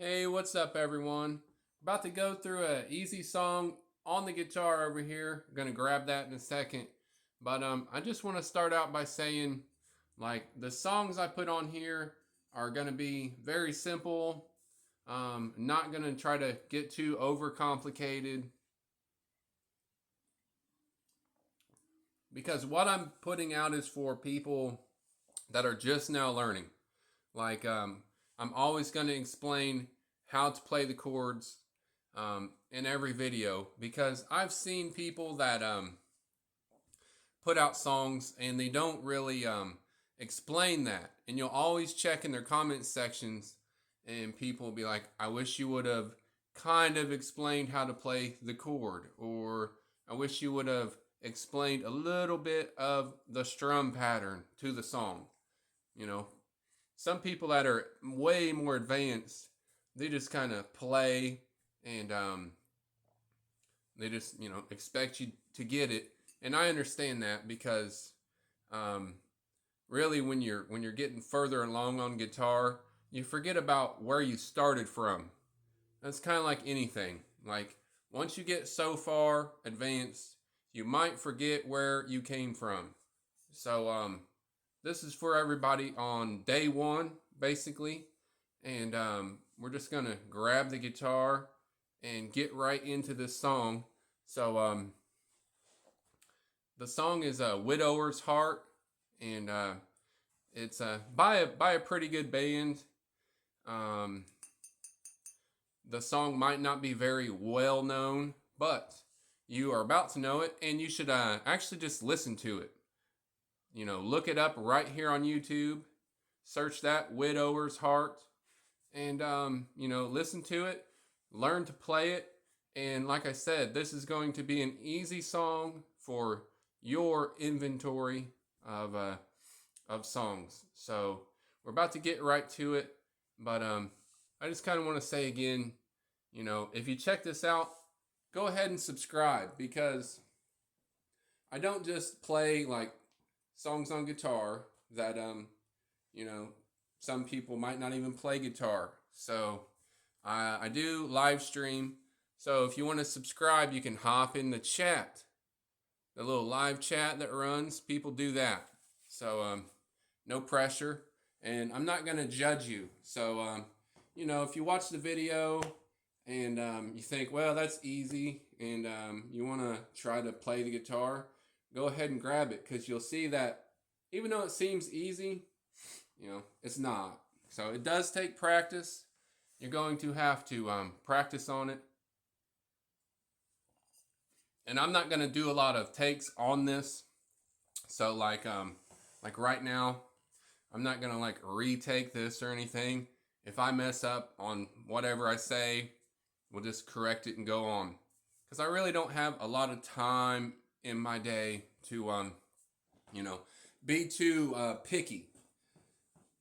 Hey, what's up, everyone? About to go through a easy song on the guitar over here. Gonna grab that in a second. But I just want to start out by saying, like, the songs I put on here are gonna be very simple. Not gonna try to get too overcomplicated because what I'm putting out is for people that are just now learning. Like, I'm always going to explain how to play the chords in every video because I've seen people that put out songs and they don't really explain that. And you'll always check in their comment sections, and people will be like, I wish you would have kind of explained how to play the chord, or I wish you would have explained a little bit of the strum pattern to the song. You know, some people that are way more advanced, they just kind of play and they just expect you to get it. And I understand that because um, really when you're getting further along on guitar, you forget about where you started from. That's kind of like anything. Like once you get so far advanced, you might forget where you came from. So this is for everybody on day one, basically. And we're just going to grab the guitar and get right into this song. So the song is a Widower's Heart, and it's by a pretty good band. Um, the song might not be very well known, but you are about to know it, and you should actually just listen to it. Look it up right here on YouTube. Search that Widower's Heart, and listen to it, learn to play it. And like I said, this is going to be an easy song for your inventory of songs. So we're about to get right to it, but I just kind of want to say again, if you check this out, go ahead and subscribe because I don't just play like songs on guitar that you know some people might not even play guitar. So I do live stream. So if you want to subscribe, you can hop in the chat, the little live chat that runs. People do that. So no pressure, and I'm not gonna judge you. So if you watch the video and you think, well, that's easy, and you want to try to play the guitar, go ahead and grab it because you'll see that even though it seems easy, it's not. So it does take practice. You're going to have to practice on it. And I'm not going to do a lot of takes on this. So like right now, I'm not going to like retake this or anything. If I mess up on whatever I say, we'll just correct it and go on. Because I really don't have a lot of time in my day to you know, be too picky.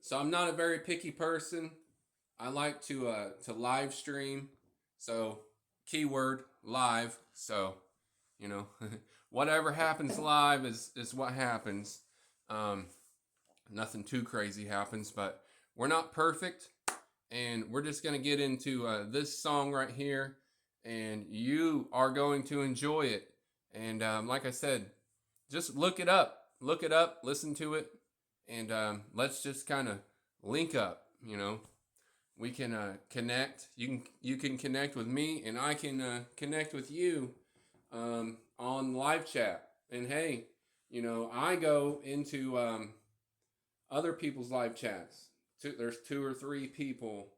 So I'm not a very picky person. I like to live stream. So keyword live. So you know, whatever happens live is what happens. Um, Nothing too crazy happens, but we're not perfect, and we're just gonna get into this song right here, and you are going to enjoy it. And like I said, just look it up, listen to it, and let's just kind of link up. We can connect. You can connect with me, and I can connect with you on live chat. And hey, I go into other people's live chats. There's two or three people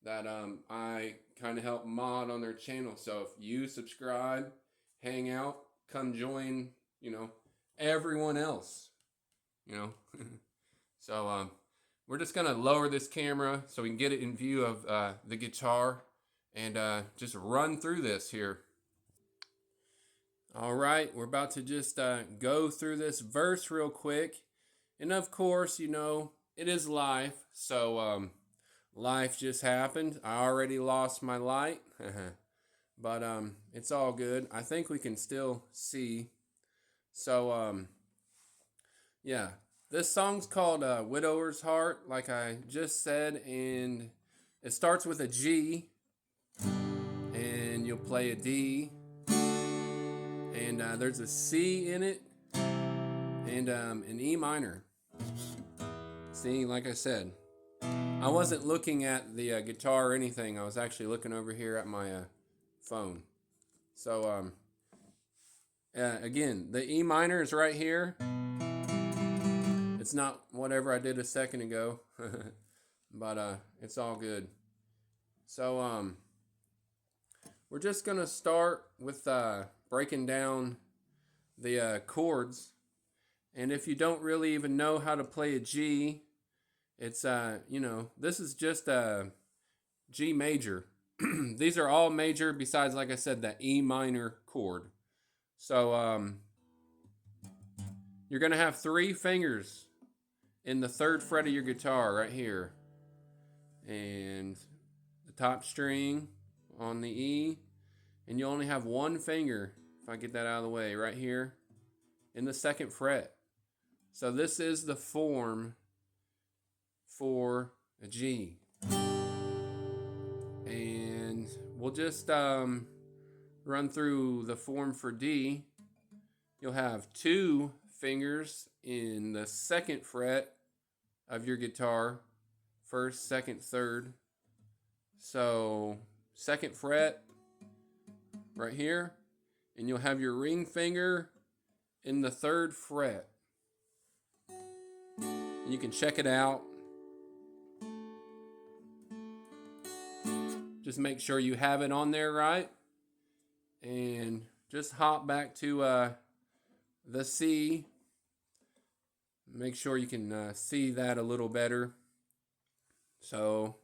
that I kind of help mod on their channel. So if you subscribe, hang out, come join, everyone else, you know. So we're just gonna lower this camera so we can get it in view of the guitar and just run through this here. All right, we're about to just go through this verse real quick. And of course, it is life. So life just happened. I already lost my light. But it's all good. I think we can still see. So yeah, this song's called Widower's Heart, like I just said. And It starts with a G, and you'll play a D, and there's a C in it, and an E minor. See, like I said, I wasn't looking at the guitar or anything. I was actually looking over here at my phone. So again, the E minor is right here. It's not whatever I did a second ago, but it's all good. So we're just gonna start with breaking down the chords. And if you don't really even know how to play a G, it's this is just a G major. These are all major besides, like I said, that E minor chord. So you're gonna have 3 fingers in the 3rd fret of your guitar right here, and the top string on the E, and you only have 1 finger, if I get that out of the way, right here in the 2nd fret. So this is the form for a G, and we'll just run through the form for D. You'll have 2 fingers in the 2nd fret of your guitar, 1st, 2nd, 3rd. So 2nd fret right here, and you'll have your ring finger in the 3rd fret. And you can check it out. Just make sure you have it on there right, and just hop back to the C. Make sure you can see that a little better. So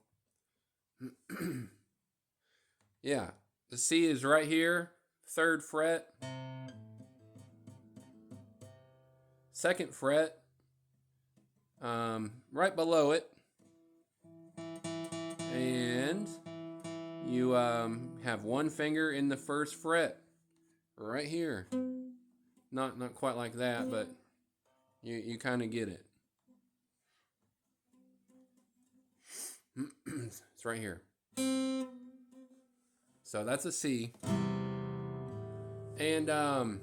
yeah, the C is right here, 3rd fret, 2nd fret, right below it, and you have 1 finger in the 1st fret right here. Not quite like that, but you kind of get it. It's right here. So that's a C. And the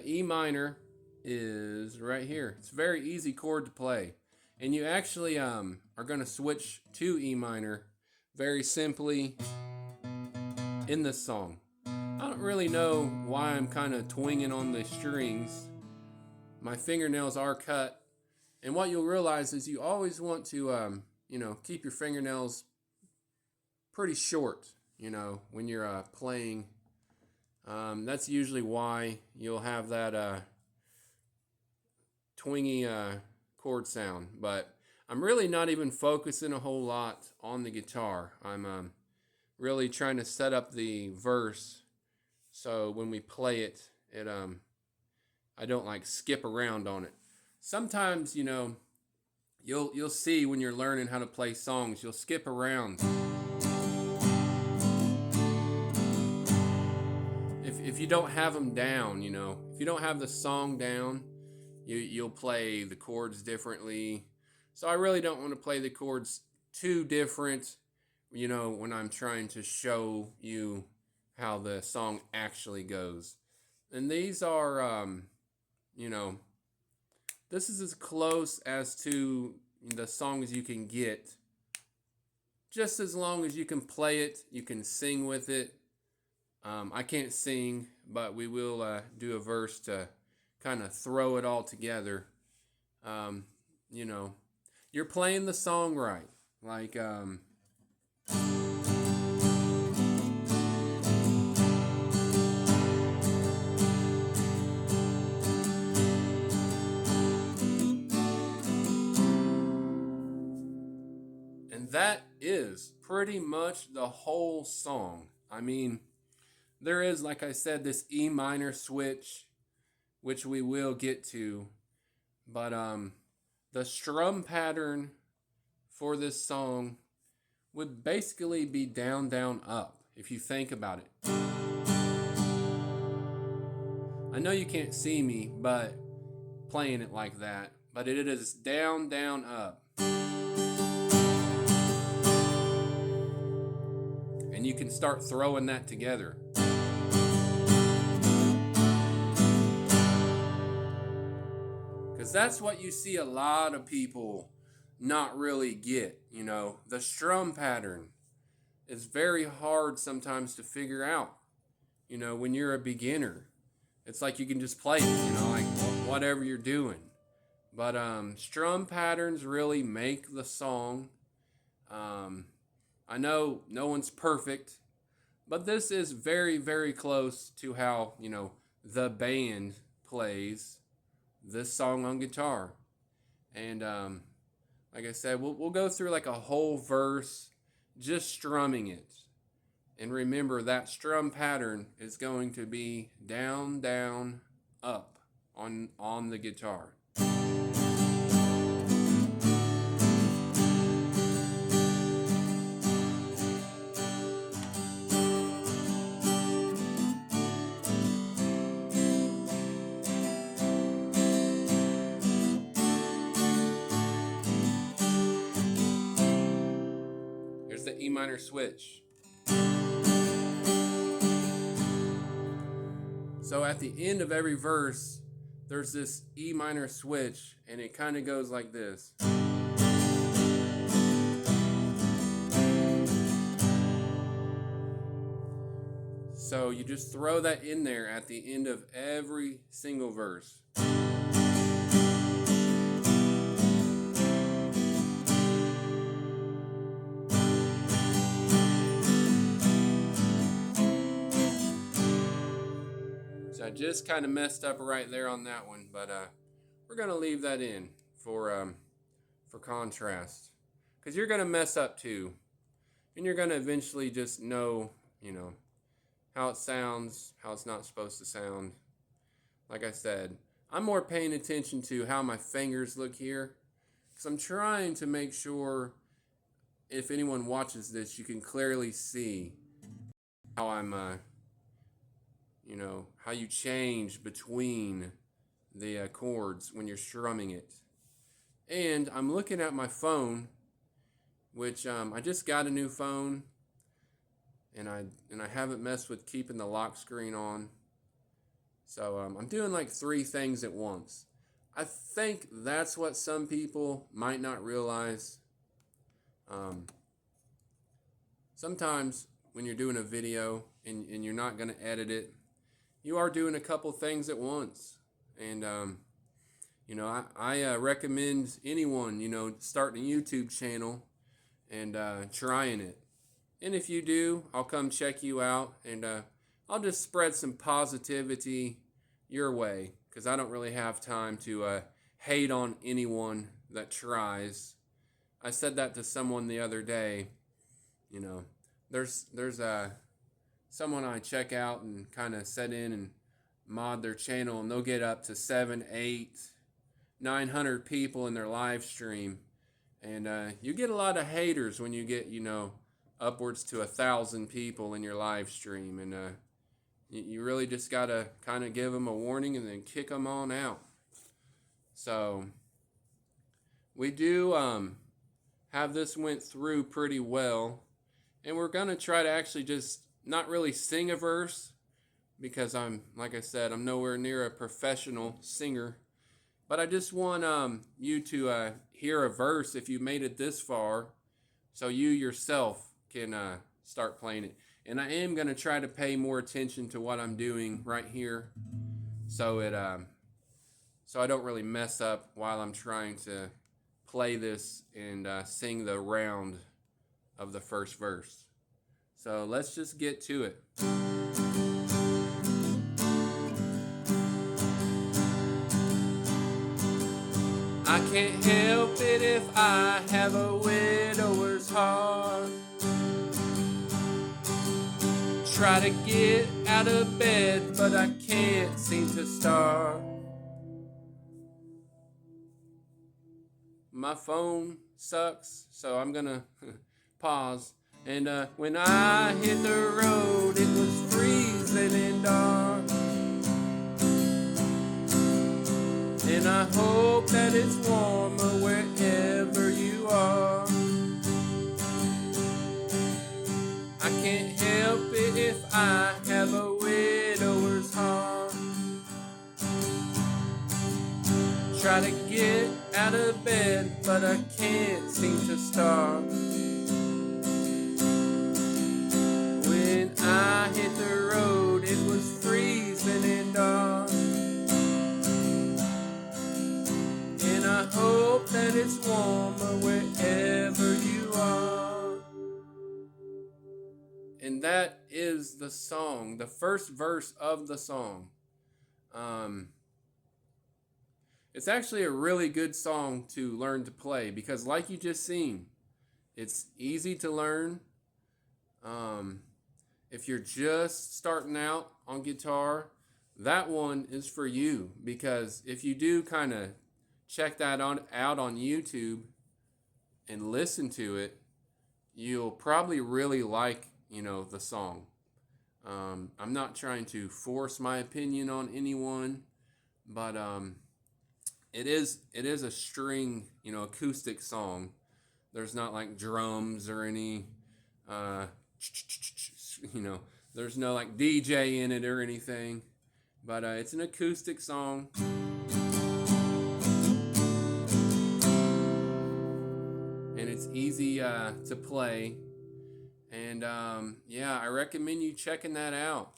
E minor is right here. It's a very easy chord to play. And you actually are going to switch to E minor very simply in this song. I don't really know why I'm kind of twinging on the strings. My fingernails are cut. And what you'll realize is you always want to, keep your fingernails pretty short, when you're playing. That's usually why you'll have that twingy chord sound. But I'm really not even focusing a whole lot on the guitar. I'm really trying to set up the verse so when we play it, I don't like skip around on it. Sometimes, you'll see when you're learning how to play songs, you'll skip around. If you don't have them down, if you don't have the song down, you'll play the chords differently. So I really don't want to play the chords too different, when I'm trying to show you how the song actually goes. And these are, this is as close as to the song as you can get. Just as long as you can play it, you can sing with it. I can't sing, but we will do a verse to kind of throw it all together. You're playing the song right. Like, and that is pretty much the whole song. I mean, there is, like I said, this E minor switch, which we will get to. But the strum pattern for this song would basically be down, down, up, if you think about it. I know you can't see me, but playing it like that, but it is down, down, up. you can start throwing that together. Because that's what you see a lot of people not really get, you know, the strum pattern. It's very hard sometimes to figure out, you know, when you're a beginner. It's like you can just play it, you know, like whatever you're doing. But strum patterns really make the song. I know no one's perfect, but this is very, very close to how, you know, the band plays this song on guitar. And like I said, we'll go through like a whole verse just strumming it. And remember that strum pattern is going to be down, down, up on the guitar. Here's the E minor switch. So at the end of every verse, there's this E minor switch, and it kind of goes like this. So you just throw that in there at the end of every single verse. I just kind of messed up right there on that one, but we're gonna leave that in for contrast, because you're gonna mess up too, and you're gonna eventually just know, you know, how it sounds, how it's not supposed to sound. Like I said, I'm more paying attention to how my fingers look here, because I'm trying to make sure if anyone watches this, you can clearly see how I'm you know, how you change between the chords when you're strumming it. And I'm looking at my phone, which I just got a new phone, and I haven't messed with keeping the lock screen on. So I'm doing like 3 things at once. I think that's what some people might not realize. Sometimes when you're doing a video and you're not going to edit it, you are doing a couple things at once. And, you know, I recommend anyone, you know, starting a YouTube channel and trying it. And if you do, I'll come check you out, and I'll just spread some positivity your way, because I don't really have time to hate on anyone that tries. I said that to someone the other day. You know, there's someone I check out and kind of set in and mod their channel, and they'll get up to 7, 8, 900 people in their live stream. And you get a lot of haters when you get, you know, upwards to 1,000 people in your live stream. And you really just got to kind of give them a warning and then kick them on out. So we do have this went through pretty well. And we're going to try to actually just not really sing a verse, because like I said, I'm nowhere near a professional singer. But I just want you to hear a verse if you made it this far, so you yourself can start playing it. And I am going to try to pay more attention to what I'm doing right here, so I don't really mess up while I'm trying to play this and sing the round of the first verse. So let's just get to it. I can't help it if I have a widower's heart. Try to get out of bed, but I can't seem to start. My phone sucks, so I'm gonna pause. And when I hit the road, it was freezing and dark. And I hope that it's warmer wherever you are. I can't help it if I have a widower's heart. Try to get out of bed, but I can't seem to start. When I hit the road, it was freezing and dark. And I hope that it's warmer wherever you are. And that is the song, the first verse of the song. It's actually a really good song to learn to play because, like you just seen, it's easy to learn. If you're just starting out on guitar, that one is for you, because if you do kind of check that out on YouTube and listen to it, you'll probably really like, the song. I'm not trying to force my opinion on anyone, but it is a string, acoustic song. There's not like drums or any, there's no like DJ in it or anything. But it's an acoustic song. And it's easy to play. And I recommend you checking that out.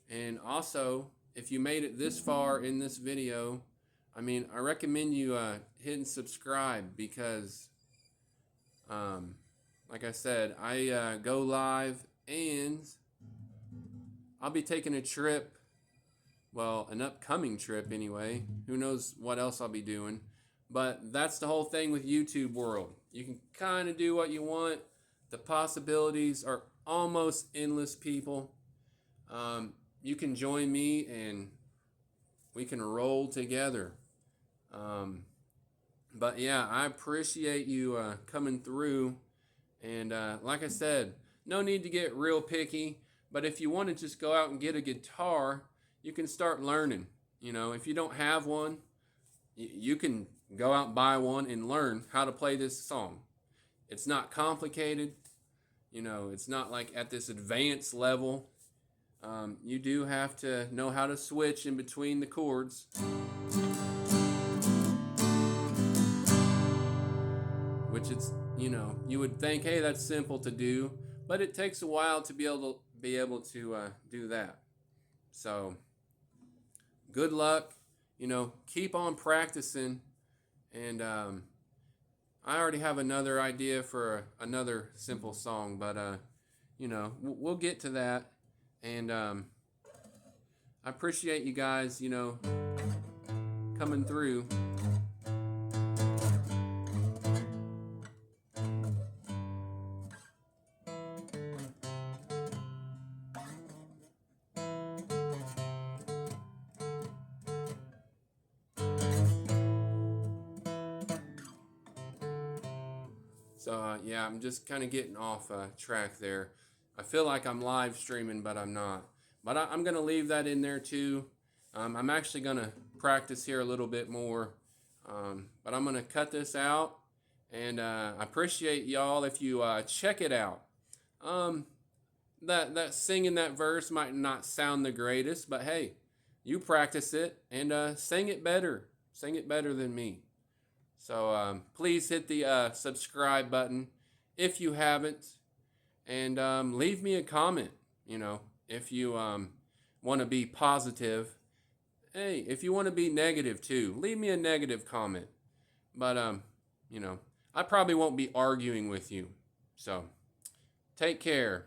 And also, if you made it this far in this video, I recommend you hitting subscribe because, like I said, I go live and I'll be taking a trip, well, an upcoming trip anyway. Who knows what else I'll be doing. But that's the whole thing with YouTube world. You can kind of do what you want. The possibilities are almost endless, people. You can join me and we can roll together. But yeah, I appreciate you coming through. And like I said, no need to get real picky. But if you want to just go out and get a guitar, you can start learning. If you don't have one, you can go out and buy one and learn how to play this song. It's not complicated. It's not like at this advanced level. You do have to know how to switch in between the chords. Which it's, you would think, hey, that's simple to do, but it takes a while to be able to do that. So, good luck. Keep on practicing, and I already have another idea for another simple song, but we'll get to that. And I appreciate you guys, coming through. So, I'm just kind of getting off track there. I feel like I'm live streaming, but I'm not. But I'm going to leave that in there too. I'm actually going to practice here a little bit more. But I'm going to cut this out. And I appreciate y'all if you check it out. That singing that verse might not sound the greatest, but hey, you practice it and sing it better. Sing it better than me. So please hit the subscribe button if you haven't, and leave me a comment. If you want to be positive. Hey, if you want to be negative too, leave me a negative comment. But I probably won't be arguing with you. So take care.